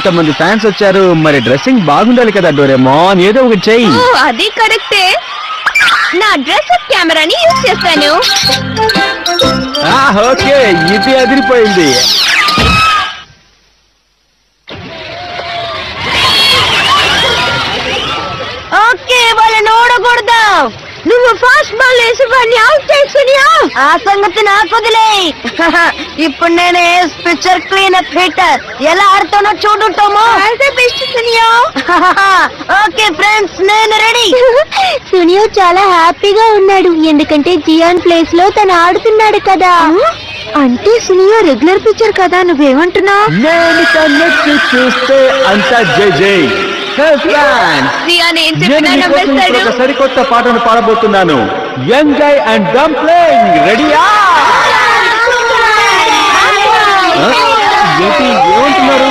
ఇంతమంది ఫ్యాన్స్ వచ్చారు, మరి డ్రెస్సింగ్ బాగుండాలి కదా డోరేమోన్, ఏదో ఒకటి చెయ్యి. అది కరెక్టే. నా డ్రెస్ కెమెరాని యూజ్ చేస్తాను. ఓకే, ఇది అదిరిపోయింది. ఓకే, వాళ్ళని ఓడకూడదు. నువ్వు ఫాస్ట్ బాల్ వేసి వాడిని అవుట్ చేస్తున్నా. ఆ సంగతి నాకు వదిలే. ఇప్పుడు నేను పిక్చర్ క్లీన్ అప్ హిట్టర్ ఎలా ఆడుతానో చూడుతామో. ఓకే ఫ్రెండ్స్, నేను రెడీ. సునియో చాలా హ్యాపీగా ఉన్నాడు, ఎందుకంటే జియాన్ ప్లేస్ లో తను ఆడుతున్నాడు కదా. అంటే సునియో రెగ్యులర్ పిక్చర్ కదా, నువ్వేమంటున్నావు? నేను కన్నెక్ట్ చూస్తే అంతా జై జై. ఒక సరికొత్త పాటను పాడబోతున్నాను. యంగ్ గై అండ్ డంప్లింగ్, రెడీయా? ఏమంటున్నారు?